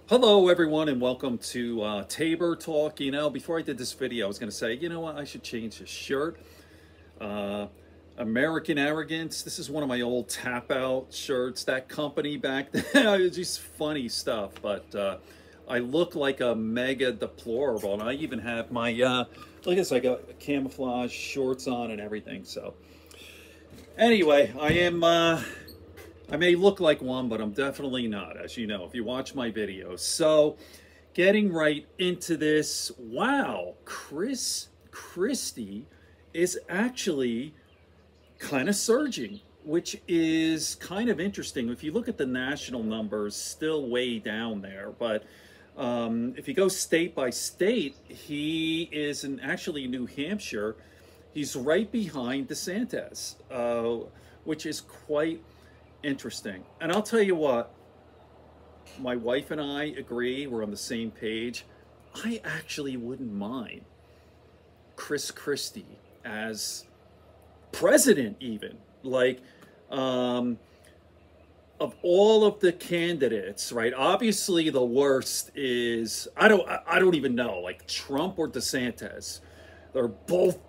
Hello everyone and welcome to Tabor Talk. Before I did this video, I was going to say, you know what, I should change the shirt. American Arrogance. This is one of my old tap out shirts. That company back then, it was just funny stuff. But I look like a mega deplorable, and I even have my, look at this, I got camouflage shorts on and everything. So anyway, I may look like one, but I'm definitely not, as you know, if you watch my videos. So, getting right into this, wow, Christie is actually kind of surging, which is kind of interesting. If you look at the national numbers, still way down there. But if you go state by state, he is actually in New Hampshire. He's right behind DeSantis, which is quite interesting. And I'll tell you what, my wife and I agree, we're on the same page. I actually wouldn't mind Christie as president, even. Like, of all of the candidates, right? Obviously the worst is, I don't even know, like Trump or DeSantis. They're both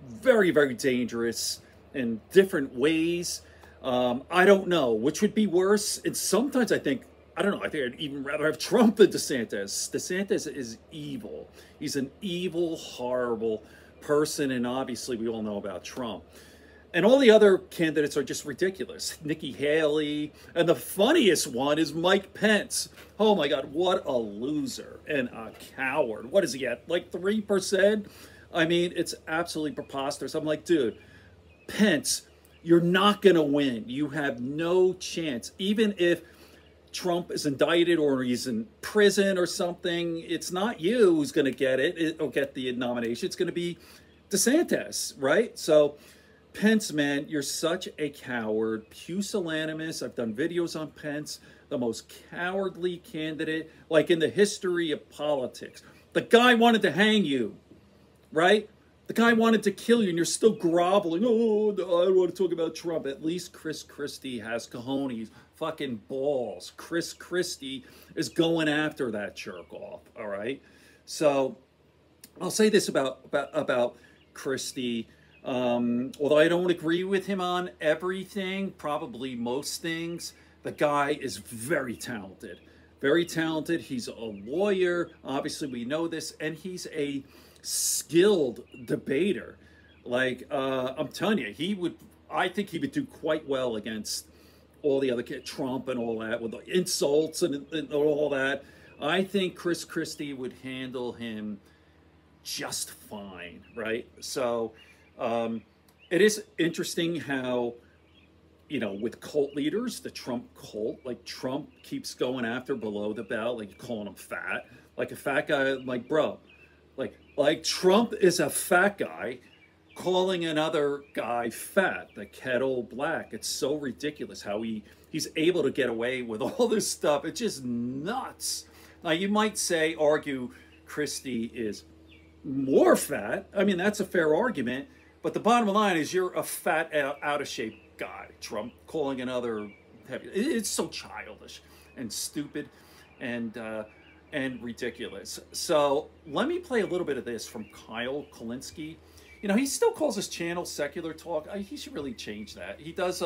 very, very dangerous in different ways. I don't know which would be worse. And sometimes I think I'd even rather have Trump than DeSantis. DeSantis is evil. He's an evil, horrible person. And obviously we all know about Trump. And all the other candidates are just ridiculous. Nikki Haley. And the funniest one is Mike Pence. Oh my God, what a loser and a coward. What is he at? Like 3%? I mean, it's absolutely preposterous. I'm like, dude, Pence, you're not going to win. You have no chance. Even if Trump is indicted or he's in prison or something, it's not you who's going to get it or get the nomination. It's going to be DeSantis, right? So, Pence, man, you're such a coward, pusillanimous. I've done videos on Pence, the most cowardly candidate, like in the history of politics. The guy wanted to hang you, right? The guy wanted to kill you, and you're still groveling. Oh, no, I don't want to talk about Trump. At least Christie has cojones, fucking balls. Christie is going after that jerk off. All right. So I'll say this about Christie. Although I don't agree with him on everything, probably most things, the guy is very talented. Very talented. He's a lawyer. Obviously, we know this, and he's a skilled debater. Like, I'm telling you, I think he would do quite well against all the other kids, Trump and all that, with the insults and all that. I think Christie would handle him just fine, right? So it is interesting how, with cult leaders, the Trump cult, like Trump keeps going after below the belt, like calling him fat, like a fat guy, like, bro, like Trump is a fat guy calling another guy fat, the kettle black. It's so ridiculous how he's able to get away with all this stuff. It's just nuts. Now you might argue Christie is more fat. I mean, that's a fair argument. But the bottom line is you're a fat, out of shape guy. Trump calling another heavy. It's so childish and stupid and ridiculous. So let me play a little bit of this from Kulinski. He still calls his channel Secular Talk. He should really change that. He does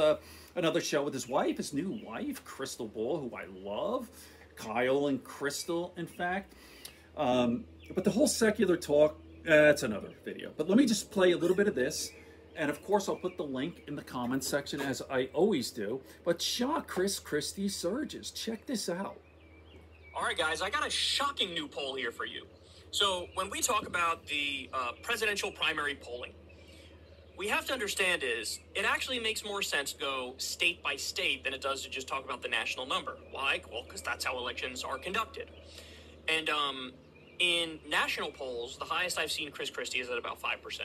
another show with his wife, his new wife, Crystal Ball, who I love. Kyle and Crystal, in fact. But the whole Secular Talk, that's another video. But let me just play a little bit of this. And of course, I'll put the link in the comments section, as I always do. But shock Christie surges. Check this out. All right, guys, I got a shocking new poll here for you. So when we talk about the presidential primary polling, we have to understand it actually makes more sense to go state by state than it does to just talk about the national number. Why? Well, because that's how elections are conducted. And in national polls, the highest I've seen Christie is at about 5%.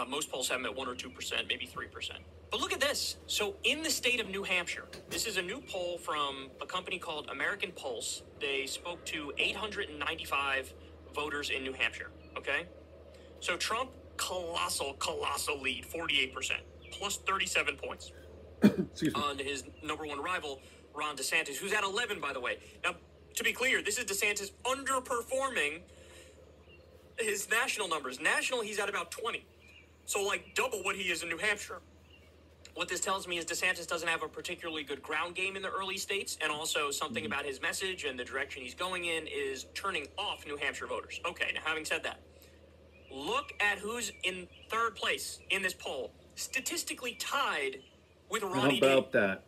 Most polls have him at 1 or 2%, maybe 3%. But look at this. So in the state of New Hampshire, this is a new poll from a company called American Poll. They spoke to 895 voters in New Hampshire, okay? So Trump, colossal lead, 48%, plus 37 points on his number one rival, Ron DeSantis, who's at 11, by the way. Now, To be clear, this is DeSantis underperforming his national numbers. National, he's at about 20. So, like, double what he is in New Hampshire. What this tells me is DeSantis doesn't have a particularly good ground game in the early states, and also something about his message and the direction he's going in is turning off New Hampshire voters. Okay, now having said that, look at who's in third place in this poll, statistically tied with Ronnie How about that?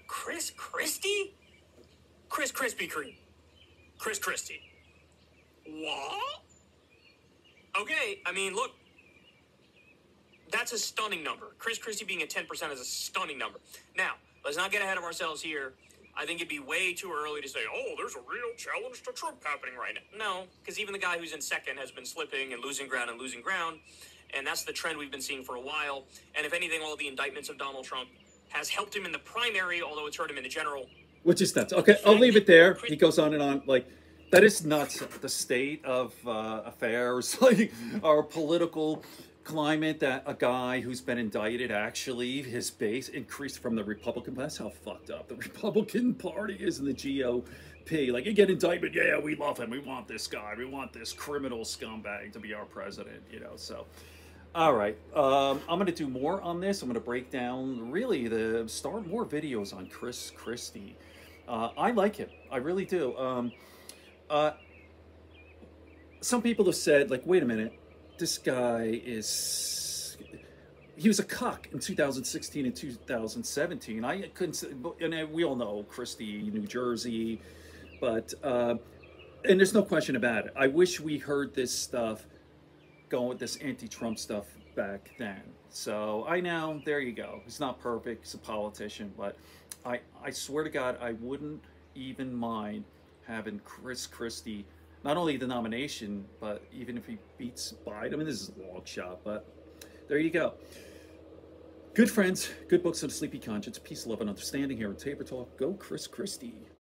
Chris Christie? Chris Krispy Kreme. Chris Christie. What? Okay, I mean, look, that's a stunning number. Chris Christie being at 10% is a stunning number. Now, let's not get ahead of ourselves here. I think it'd be way too early to say, oh, there's a real challenge to Trump happening right now. No, because even the guy who's in second has been slipping and losing ground, and that's the trend we've been seeing for a while. And if anything, all the indictments of Donald Trump has helped him in the primary, although it's hurt him in the general. Which is nuts. Okay, I'll leave it there. He goes on and on. Like, that is nuts. The state of affairs, like our political climate, that a guy who's been indicted, actually his base increased from the Republican. That's how fucked up the Republican Party is in the GOP. Like, you get indictment, yeah, we love him, we want this guy, we want this criminal scumbag to be our president, you know. So all right, I'm going to do more on this. I'm going to break down, really, start more videos on Chris Christie. I like him, I really do. Some people have said, like, wait a minute, this guy he was a cuck in 2016 and 2017. I couldn't say, and we all know Christie, New Jersey, but, and there's no question about it. I wish we heard this stuff going with this anti-Trump stuff back then. So I know, there you go. He's not perfect, he's a politician, but I swear to God, I wouldn't even mind having Chris Christie, not only the nomination, but even if he beats Biden. I mean, this is a long shot, but there you go. Good friends, good books on a sleepy conscience, peace, love, and understanding here on Tabor Talk. Go Chris Christie.